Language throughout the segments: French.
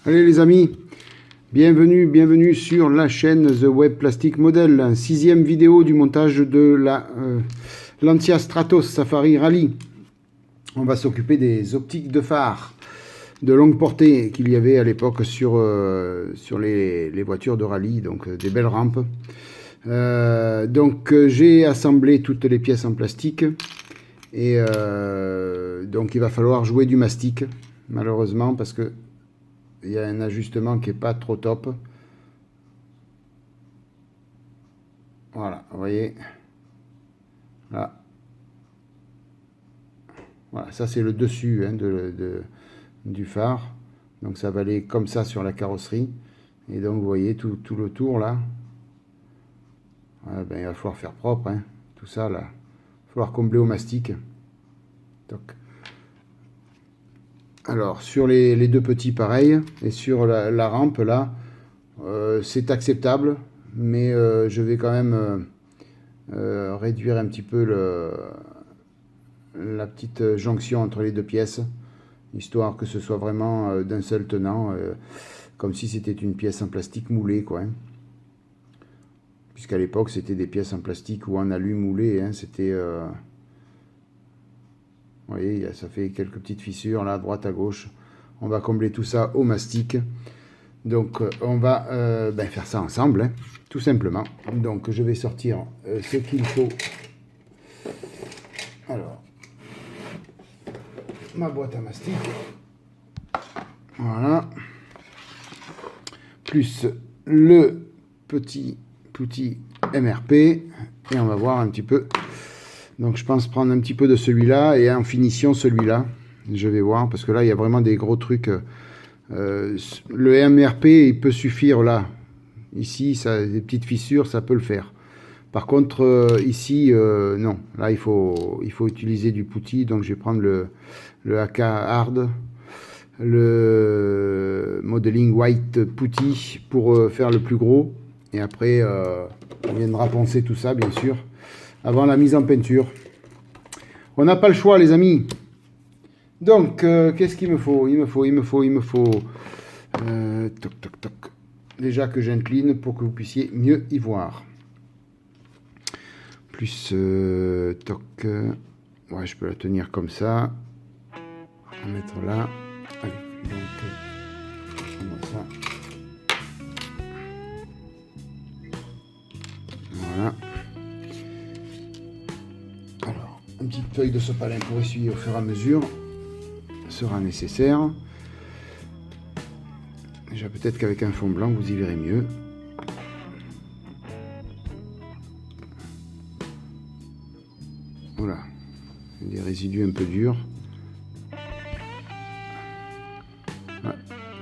Allez les amis, bienvenue sur la chaîne The Web Plastic Model, 6e vidéo du montage de la Lancia Stratos Safari Rally. On va s'occuper des optiques de phare de longue portée qu'il y avait à l'époque sur les voitures de rallye, donc des belles rampes. J'ai assemblé toutes les pièces en plastique et donc il va falloir jouer du mastic malheureusement parce que il y a un ajustement qui n'est pas trop top. Voilà, vous voyez. Là. Voilà, ça c'est le dessus hein, du phare. Donc ça va aller comme ça sur la carrosserie. Et donc vous voyez tout le tour là. Voilà, ben, il va falloir faire propre. Hein, tout ça là. Il va falloir combler au mastic. Toc. Alors, sur les deux petits, pareil. Et sur la rampe, là, c'est acceptable. Mais je vais quand même réduire un petit peu la petite jonction entre les deux pièces. Histoire que ce soit vraiment d'un seul tenant. Comme si c'était une pièce en plastique moulée, quoi. Hein. Puisqu'à l'époque, c'était des pièces en plastique ou en alu moulé. Hein, c'était... Vous voyez, ça fait quelques petites fissures là, à droite, à gauche. On va combler tout ça au mastic. Donc, on va faire ça ensemble, hein, tout simplement. Donc, je vais sortir ce qu'il faut. Alors, ma boîte à mastic. Voilà. Plus le petit outil MRP. Et on va voir un petit peu... Donc je pense prendre un petit peu de celui-là et en finition celui-là. Je vais voir parce que là il y a vraiment des gros trucs. Le MRP il peut suffire là. Ici ça des petites fissures ça peut le faire. Par contre ici non. Là il faut utiliser du putty. Donc je vais prendre le AK Hard. Le Modeling White Putty pour faire le plus gros. Et après on viendra poncer tout ça bien sûr. Avant la mise en peinture. On n'a pas le choix les amis. Donc qu'est-ce qu'il me faut? Il me faut toc toc toc. Déjà que j'incline pour que vous puissiez mieux y voir. Plus toc. Ouais, je peux la tenir comme ça. On va mettre là. Allez, donc on va ça. Voilà. Une petite feuille de sopalin pour essuyer au fur et à mesure sera nécessaire. Déjà peut-être qu'avec un fond blanc vous y verrez mieux. Voilà, des résidus un peu durs. Voilà.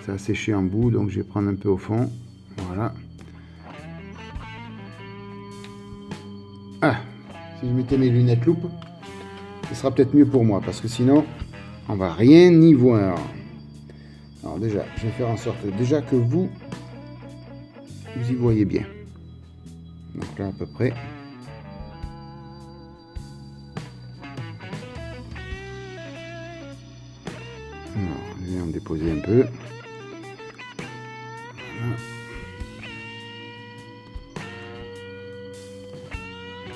Ça a séché en bout donc je vais prendre un peu au fond. Voilà. Ah, si je mettais mes lunettes loupe. Ce sera peut-être mieux pour moi parce que sinon on va rien y voir. Alors déjà je vais faire en sorte déjà que vous y voyez bien. Donc là à peu près. Alors, je vais en déposer un peu. Voilà.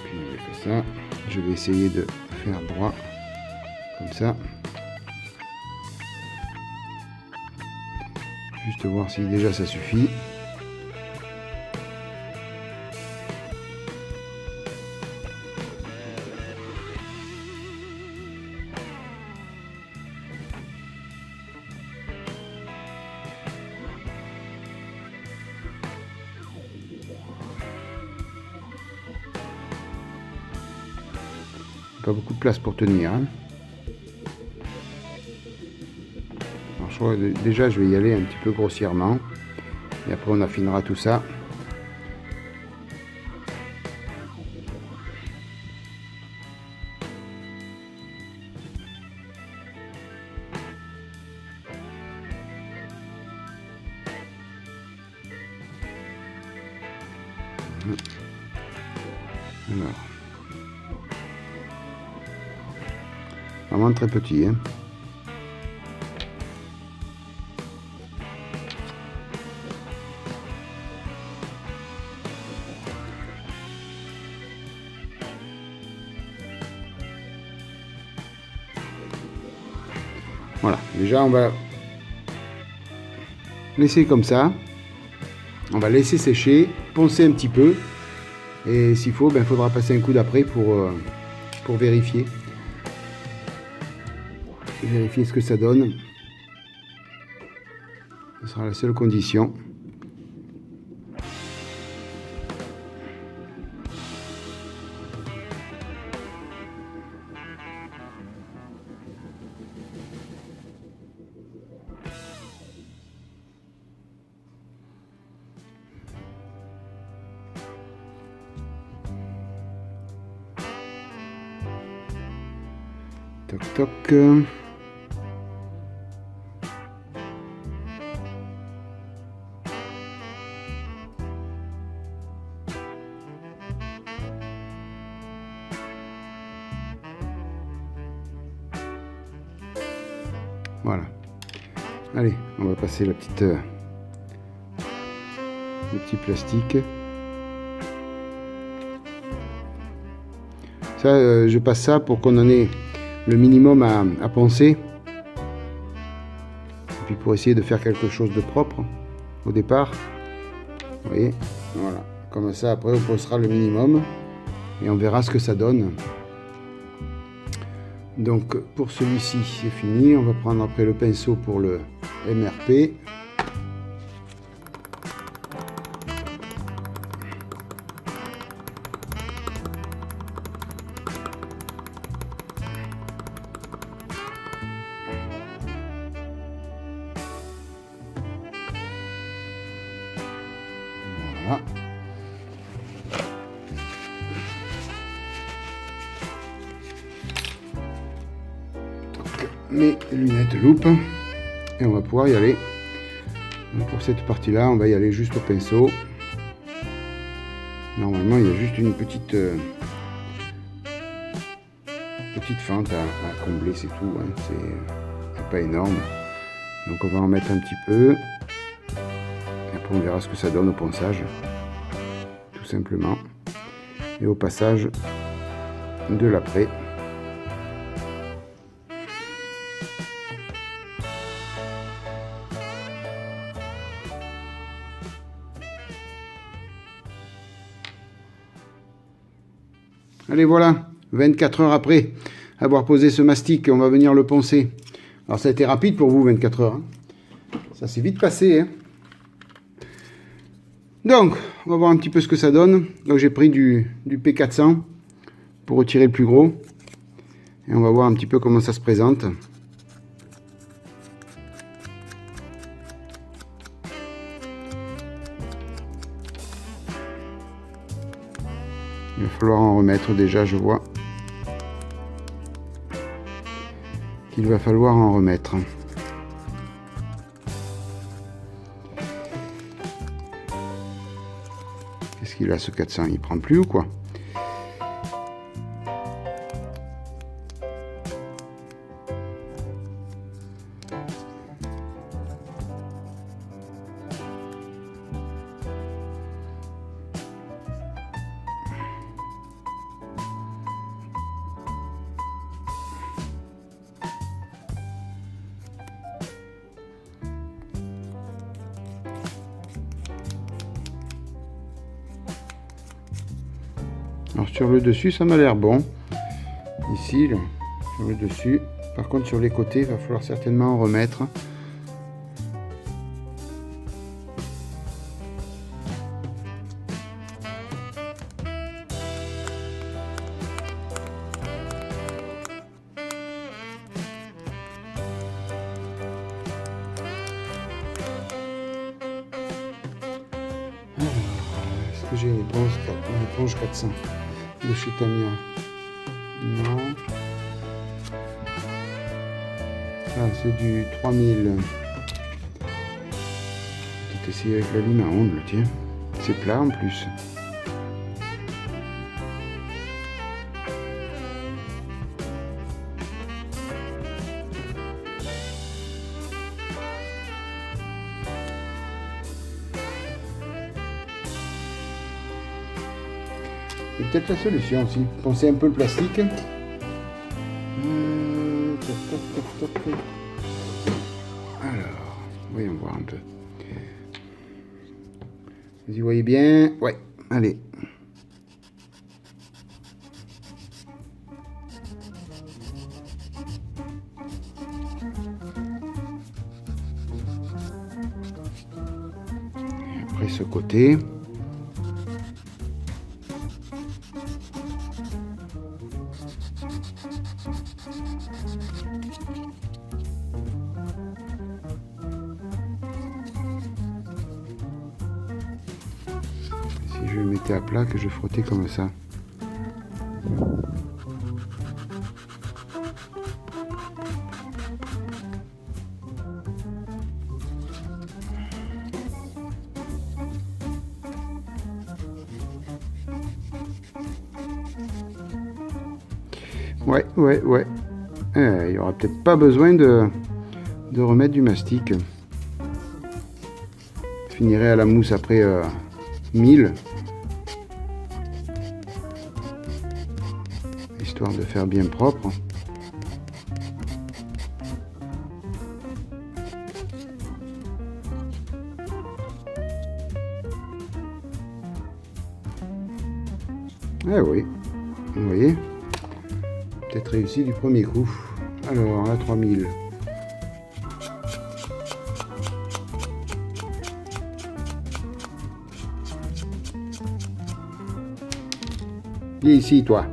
Puis on fait ça. Je vais essayer de faire droit comme ça. Juste voir si déjà ça suffit. Pas beaucoup de place pour tenir. Hein. Alors, je crois que déjà je vais y aller un petit peu grossièrement. Et après on affinera tout ça. Alors. Vraiment très petit, hein. Voilà, déjà on va laisser comme ça. On va laisser sécher, poncer un petit peu. Et s'il faut, il faudra passer un coup d'après pour vérifier. Vérifier ce que ça donne. Ce sera la seule condition. Toc toc. Voilà. Allez, on va passer le petit plastique. Ça, je passe ça pour qu'on en ait le minimum à poncer. Et puis pour essayer de faire quelque chose de propre au départ. Vous voyez, voilà. Comme ça, après, on poncera le minimum et on verra ce que ça donne. Donc, pour celui-ci, c'est fini. On va prendre après le pinceau pour le MRP. Voilà. Mes lunettes loupe et on va pouvoir y aller. Donc pour cette partie là on va y aller juste au pinceau. Normalement il y a juste une petite fente à combler, c'est tout, hein. C'est pas énorme, donc on va en mettre un petit peu et après on verra ce que ça donne au ponçage, tout simplement, et au passage de l'après. Allez, voilà, 24 heures après avoir posé ce mastic, on va venir le poncer. Alors ça a été rapide pour vous, 24 heures. Hein. Ça s'est vite passé. Hein. Donc, on va voir un petit peu ce que ça donne. Donc j'ai pris du P400 pour retirer le plus gros. Et on va voir un petit peu comment ça se présente. Il va falloir en remettre déjà, je vois qu'il va falloir en remettre. Qu'est-ce qu'il a ce 400? Il prend plus ou quoi? Alors sur le dessus ça m'a l'air bon, ici là, sur le dessus. Par contre sur les côtés il va falloir certainement en remettre. Est-ce que j'ai une éponge 400 de chez Tamiya? Non. Ah, c'est du 3000. Peut-être essayer avec la lime à ongles, tiens. C'est plat en plus. C'est peut-être la solution aussi. Poncer un peu le plastique. Alors, voyons voir un peu. Vous y voyez bien? Ouais, allez. Et après ce côté. Si je le mettais à plat, que je frottais comme ça. Ouais. Il n'y aura peut-être pas besoin de remettre du mastic. Je finirai à la mousse après 1000. Histoire de faire bien propre. Ah oui, vous voyez, peut-être réussi du premier coup. Alors, la 3000. Viens ici, toi.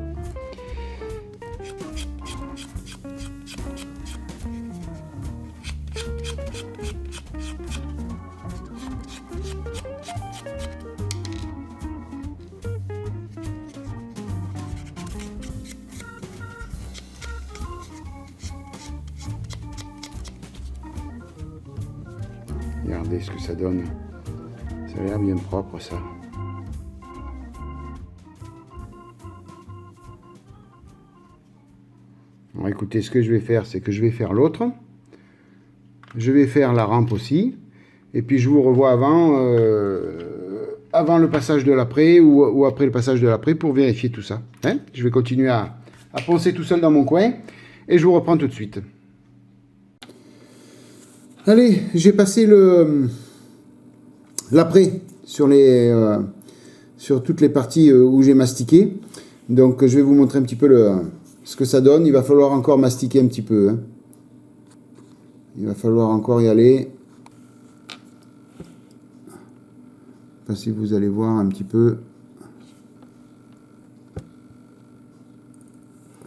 Regardez ce que ça donne. Ça a l'air bien propre, ça. Bon, écoutez, ce que je vais faire, c'est que je vais faire l'autre. Je vais faire la rampe aussi. Et puis, je vous revois avant le passage de l'après ou après le passage de l'après pour vérifier tout ça. Hein? Je vais continuer à poncer tout seul dans mon coin. Et je vous reprends tout de suite. Allez, j'ai passé l'après sur toutes les parties où j'ai mastiqué. Donc je vais vous montrer un petit peu ce que ça donne. Il va falloir encore mastiquer un petit peu. Hein. Il va falloir encore y aller. Je sais pas si vous allez voir un petit peu.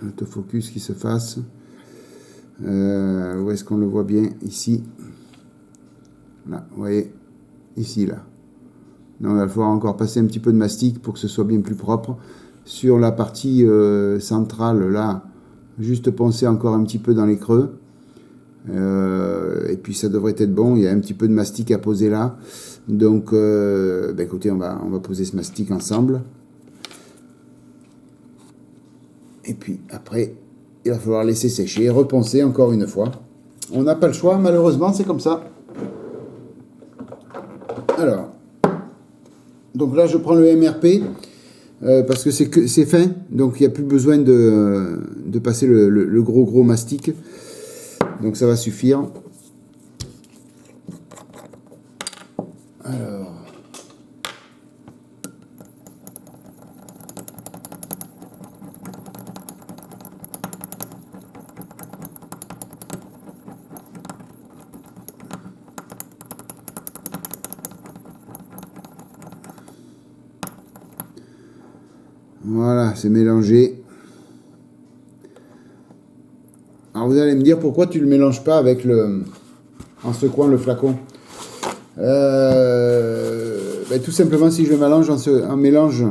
L'autofocus qui se fasse. Où est-ce qu'on le voit bien? Ici. Là, vous voyez, ici, là. Donc, il va falloir encore passer un petit peu de mastic pour que ce soit bien plus propre. Sur la partie centrale, là, juste poncer encore un petit peu dans les creux. Et puis, ça devrait être bon. Il y a un petit peu de mastic à poser là. Donc, écoutez, on va poser ce mastic ensemble. Et puis, après, il va falloir laisser sécher, reponcer encore une fois. On n'a pas le choix, malheureusement, c'est comme ça. Alors, donc là je prends le MRP parce que c'est fin, donc il n'y a plus besoin de passer le gros mastic. Donc ça va suffire. Alors. Voilà, c'est mélangé. Alors vous allez me dire pourquoi tu le mélanges pas avec en secouant le flacon. Tout simplement si je le mélange en mélange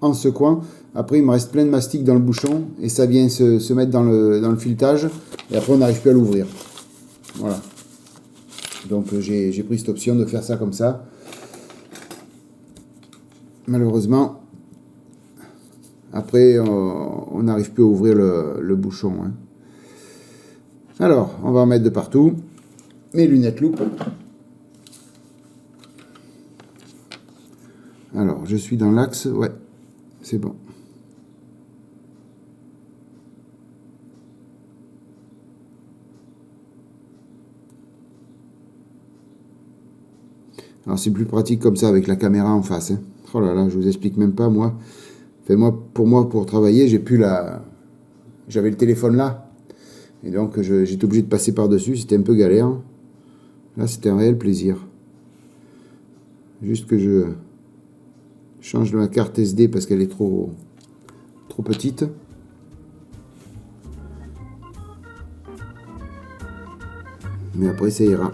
en secouant, après il me reste plein de mastic dans le bouchon et ça vient se mettre dans le filetage et après on n'arrive plus à l'ouvrir. Voilà. Donc j'ai pris cette option de faire ça comme ça. Malheureusement, après on n'arrive plus à ouvrir le bouchon. Hein. Alors, on va en mettre de partout. Mes lunettes loupe. Alors, je suis dans l'axe. Ouais, c'est bon. Alors c'est plus pratique comme ça avec la caméra en face. Hein. Oh là là, je vous explique même pas moi. Enfin, pour travailler, j'avais le téléphone là. Et donc j'étais obligé de passer par-dessus, c'était un peu galère. Là c'était un réel plaisir. Juste que je change de ma carte SD parce qu'elle est trop petite. Mais après ça ira.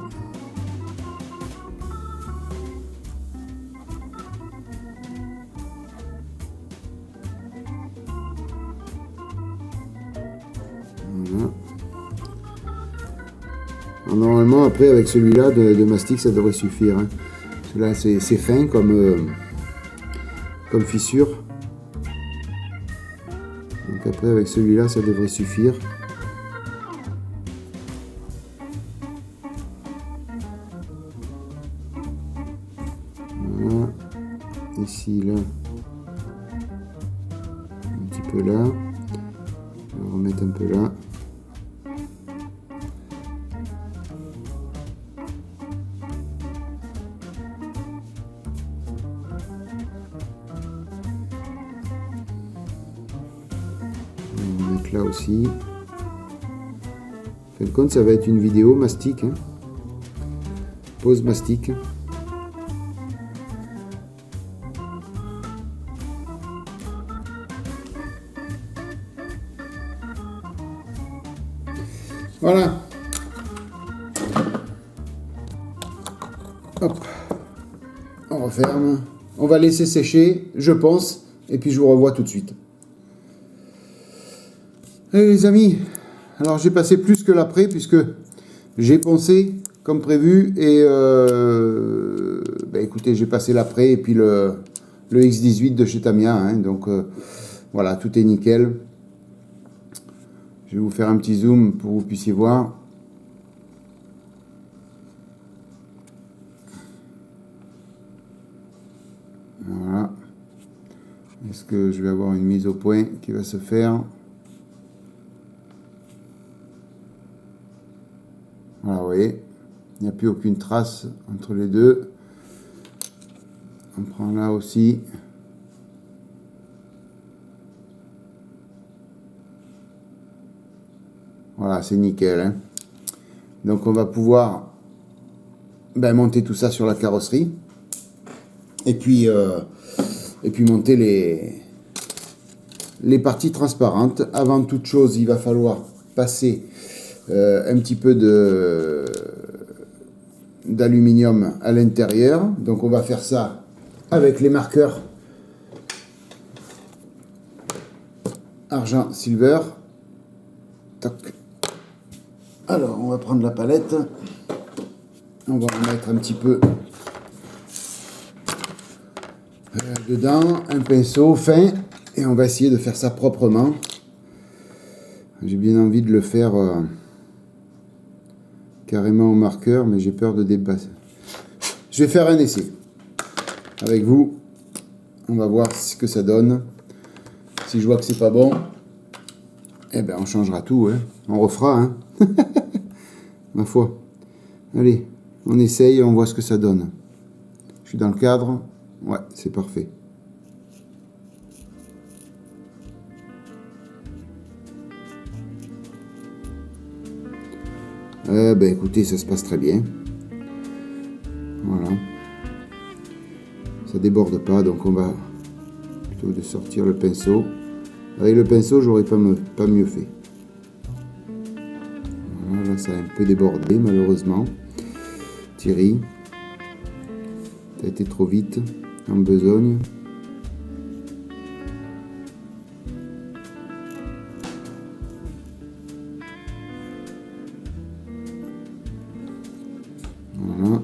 Voilà. Alors, normalement après avec celui-là de mastic ça devrait suffire. Hein. Là c'est fin comme fissure. Donc après avec celui-là ça devrait suffire. Voilà. Ici là. Un petit peu là. On va remettre un peu là. On va mettre là aussi. En fin de compte, ça va être une vidéo mastic. Hein. Pause mastic. Voilà. Hop. On referme. On va laisser sécher, je pense, et puis je vous revois tout de suite. Allez les amis, alors j'ai passé plus que l'après puisque j'ai poncé comme prévu et écoutez, j'ai passé l'après et puis le X18 de chez Tamiya, hein, donc voilà, tout est nickel. Je vais vous faire un petit zoom pour que vous puissiez voir. Voilà. Est-ce que je vais avoir une mise au point qui va se faire? Voilà, vous voyez, il n'y a plus aucune trace entre les deux. On prend là aussi. Voilà, c'est nickel. Hein. Donc on va pouvoir monter tout ça sur la carrosserie. Et puis monter les parties transparentes. Avant toute chose, il va falloir passer un petit peu d'aluminium à l'intérieur. Donc on va faire ça avec les marqueurs argent silver. Toc. Alors on va prendre la palette, on va en mettre un petit peu dedans, un pinceau fin, et on va essayer de faire ça proprement. J'ai bien envie de le faire carrément au marqueur, mais j'ai peur de dépasser. Je vais faire un essai avec vous. On va voir ce que ça donne. Si je vois que c'est pas bon, eh ben on changera tout, hein. On refera, hein. Ma foi. Allez, on essaye et on voit ce que ça donne. Je suis dans le cadre. Ouais, c'est parfait. Écoutez, ça se passe très bien. Voilà. Ça déborde pas, donc on va plutôt de sortir le pinceau. Avec le pinceau, j'aurais pas mieux fait. Voilà, là, ça a un peu débordé, malheureusement. Thierry, ça a été trop vite, en besogne. Voilà.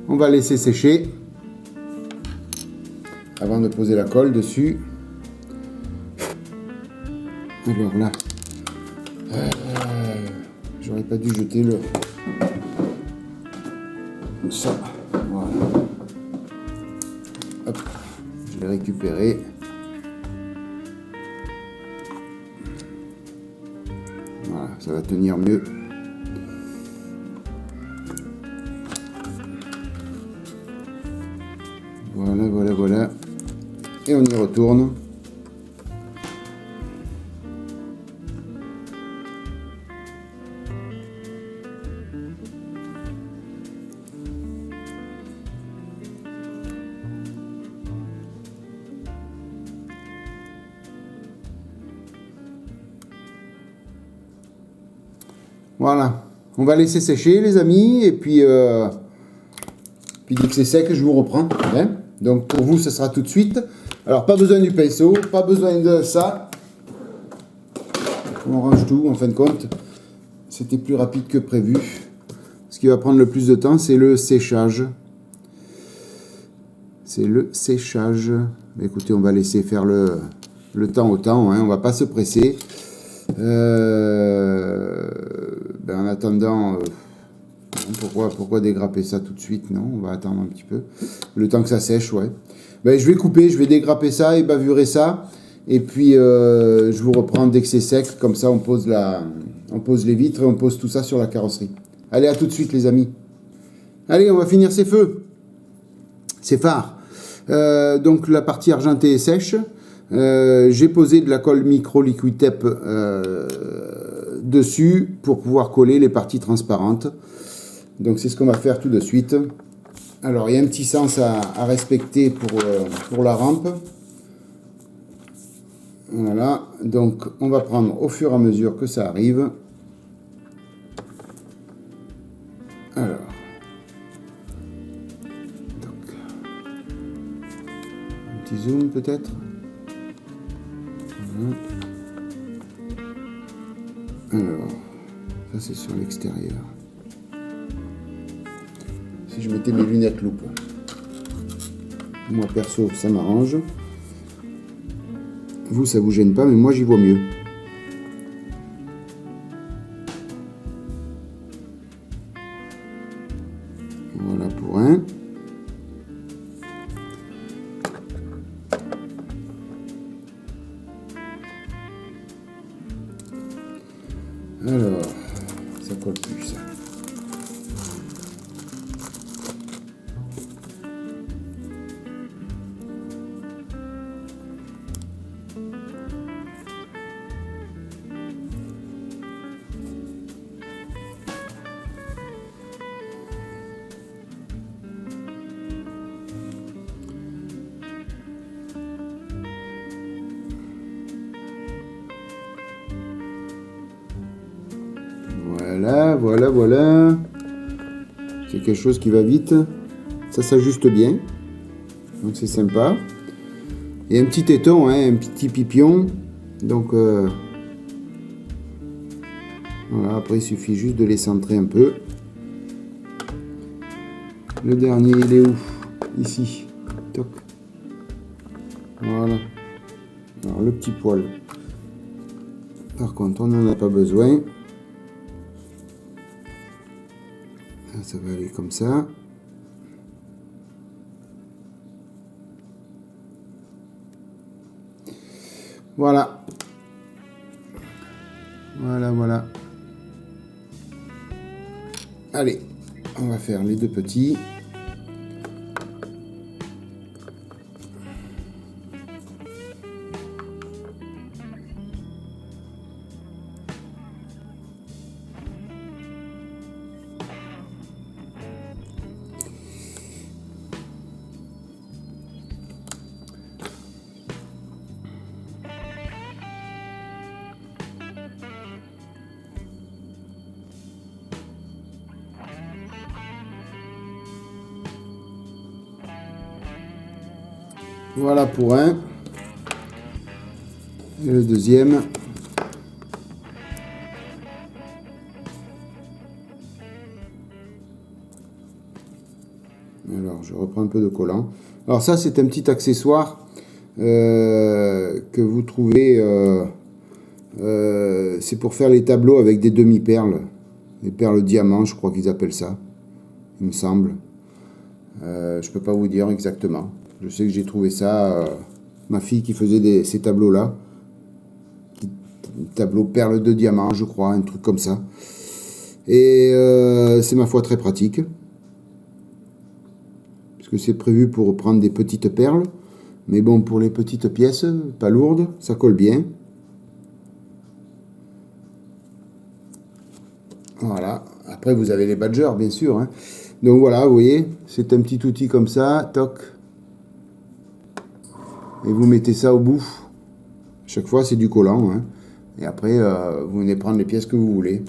On va laisser sécher avant de poser la colle dessus. Alors là, j'aurais pas dû jeter ça. Voilà. Hop, je vais récupérer. Voilà, ça va tenir mieux. Voilà, voilà, voilà. Et on y retourne. Voilà, on va laisser sécher les amis, et puis dès que c'est sec, je vous reprends. Hein. Donc pour vous, ce sera tout de suite. Alors pas besoin du pinceau, pas besoin de ça. On range tout en fin de compte. C'était plus rapide que prévu. Ce qui va prendre le plus de temps, c'est le séchage. C'est le séchage. Mais écoutez, on va laisser faire le temps au temps, hein. On va pas se presser. En attendant, pourquoi dégrapper ça tout de suite? Non, on va attendre un petit peu. Le temps que ça sèche, ouais. Je vais couper, je vais dégrapper ça et bavurer ça. Et puis, je vous reprends dès que c'est sec. Comme ça, on pose les vitres et on pose tout ça sur la carrosserie. Allez, à tout de suite, les amis. Allez, on va finir ces feux. Ces phares. Donc, la partie argentée est sèche. J'ai posé de la colle micro liquid tape dessus pour pouvoir coller les parties transparentes. Donc c'est ce qu'on va faire tout de suite. Alors il y a un petit sens à respecter pour la rampe. Voilà, donc on va prendre au fur et à mesure que ça arrive. Alors, donc, un petit zoom peut-être. Alors, ça c'est sur l'extérieur. Si je mettais mes lunettes loupe, moi perso ça m'arrange. Vous ça vous gêne pas, mais moi j'y vois mieux. Voilà pour un. Alors, ça colle plus ça. Voilà. C'est quelque chose qui va vite. Ça s'ajuste bien. Donc c'est sympa. Et un petit téton, hein, un petit pipion. Donc voilà, après il suffit juste de les centrer un peu. Le dernier, il est où? Ici. Toc. Voilà. Alors le petit poil. Par contre, on n'en a pas besoin. Ça va aller comme ça. Voilà. Voilà. Allez, on va faire les deux petits. Voilà pour un. Et le deuxième. Alors, je reprends un peu de collant. Alors ça, c'est un petit accessoire que vous trouvez. C'est pour faire les tableaux avec des demi-perles. Des perles diamants, je crois qu'ils appellent ça. Il me semble. Je peux pas vous dire exactement. Je sais que j'ai trouvé ça, ma fille qui faisait ces tableaux-là. Tableau perles de diamant, je crois, un truc comme ça. Et c'est ma foi très pratique. Puisque c'est prévu pour prendre des petites perles. Mais bon, pour les petites pièces, pas lourdes, ça colle bien. Voilà. Après, vous avez les badgers, bien sûr. Hein. Donc voilà, vous voyez, c'est un petit outil comme ça, toc. Et vous mettez ça au bout. Chaque fois, c'est du collant. Hein. Et après, vous venez prendre les pièces que vous voulez.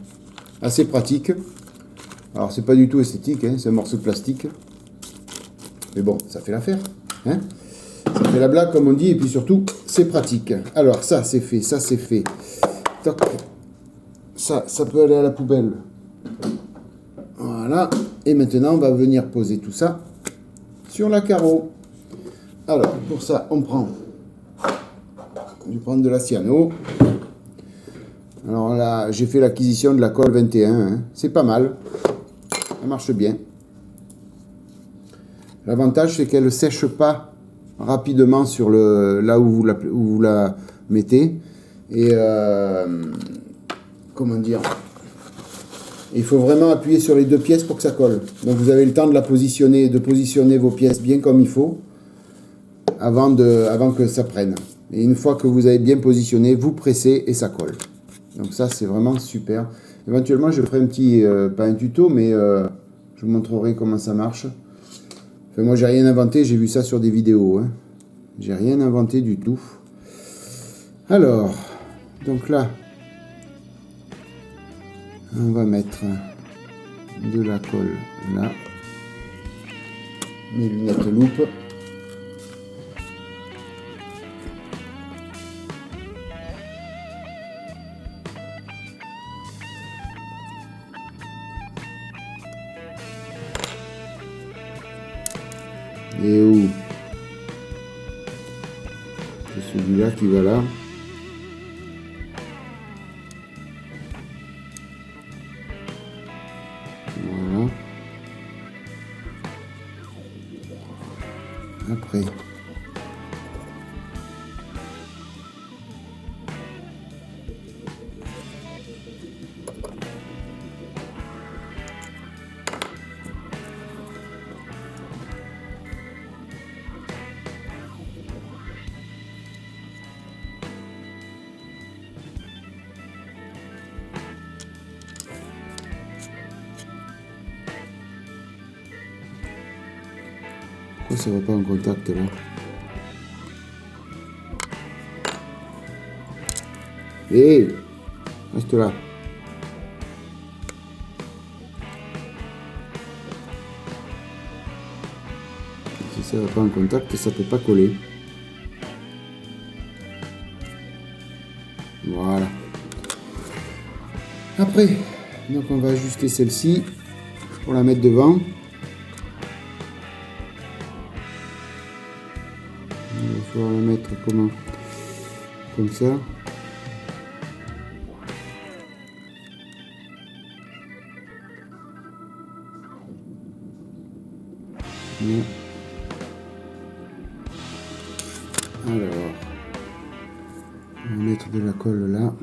Assez pratique. Alors, c'est pas du tout esthétique, hein, c'est un morceau de plastique. Mais bon, ça fait l'affaire. Hein. Ça fait la blague, comme on dit, et puis surtout, c'est pratique. Alors, ça, c'est fait, ça, c'est fait. Toc. Ça peut aller à la poubelle. Voilà. Et maintenant, on va venir poser tout ça sur la carreau. Alors, pour ça, on prend... Je vais prendre de la cyano. Alors là, j'ai fait l'acquisition de la colle 21. Hein. C'est pas mal. Ça marche bien. L'avantage, c'est qu'elle ne sèche pas rapidement sur là où vous la mettez. Et comment dire, il faut vraiment appuyer sur les deux pièces pour que ça colle. Donc vous avez le temps de positionner vos pièces bien comme il faut avant que ça prenne. Et une fois que vous avez bien positionné, vous pressez et ça colle. Donc ça, c'est vraiment super. Éventuellement, je ferai un petit, pas un tuto, mais je vous montrerai comment ça marche. Enfin, moi, j'ai rien inventé, j'ai vu ça sur des vidéos. Hein. J'ai rien inventé du tout. Alors, donc là, on va mettre de la colle là. Mes lunettes loupe. Et où? C'est celui-là qui va là. Voilà. Après. Pourquoi ça va pas en contact là? Hé, reste là. Si ça va pas en contact, ça peut pas coller. Voilà. Après, donc on va ajuster celle-ci pour la mettre devant. Il va falloir la mettre comment? Comme ça. Là. Alors, on va mettre de la colle là.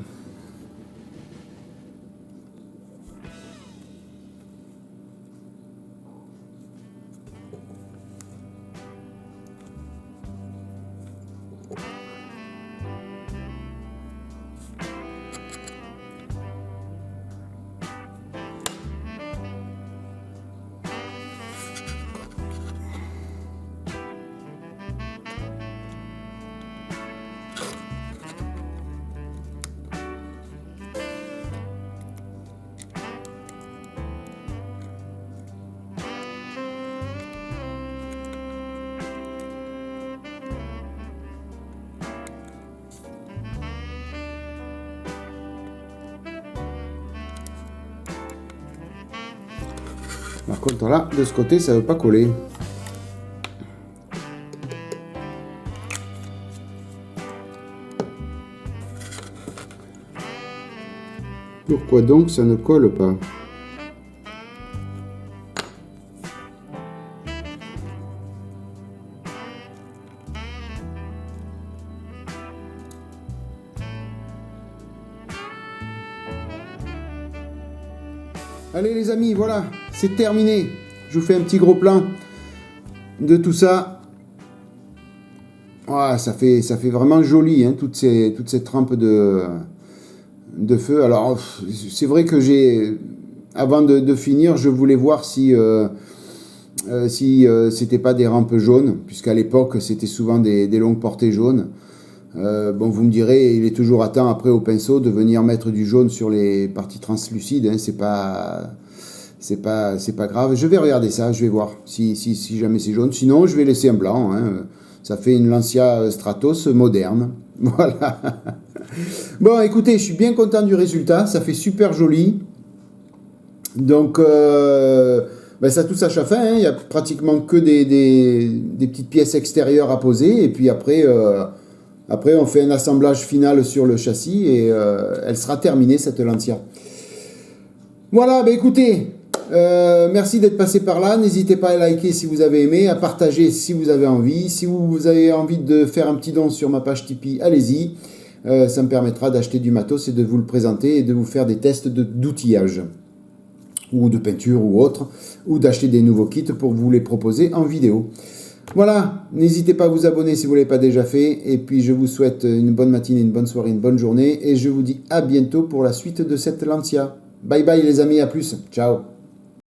Par contre là, de ce côté, ça ne veut pas coller. Pourquoi donc ça ne colle pas? Allez les amis, voilà, c'est terminé. Je vous fais un petit gros plan de tout ça. Ah, ça fait vraiment joli, hein, toutes ces trempes de feu. Alors, c'est vrai que avant de finir, je voulais voir si c'était pas des rampes jaunes, puisqu'à l'époque, c'était souvent des longues portées jaunes. Bon, vous me direz, il est toujours à temps après au pinceau de venir mettre du jaune sur les parties translucides, hein, c'est pas grave. Je vais regarder ça, je vais voir si jamais c'est jaune. Sinon, je vais laisser un blanc, hein. Ça fait une Lancia Stratos moderne. Voilà. Bon, écoutez, je suis bien content du résultat. Ça fait super joli. Donc, ça touche à sa fin. Hein. Il n'y a pratiquement que des petites pièces extérieures à poser. Et puis après, on fait un assemblage final sur le châssis. Et elle sera terminée, cette Lancia. Voilà, écoutez, merci d'être passé par là. N'hésitez pas à liker si vous avez aimé, à partager si vous avez envie. Si vous avez envie de faire un petit don sur ma page Tipeee, allez-y. Ça me permettra d'acheter du matos et de vous le présenter et de vous faire des tests d'outillage ou de peinture ou autre, ou d'acheter des nouveaux kits pour vous les proposer en vidéo. Voilà, n'hésitez pas à vous abonner si vous ne l'avez pas déjà fait. Et puis je vous souhaite une bonne matinée, une bonne soirée, une bonne journée. Et je vous dis à bientôt pour la suite de cette Lancia. Bye bye les amis, à plus. Ciao.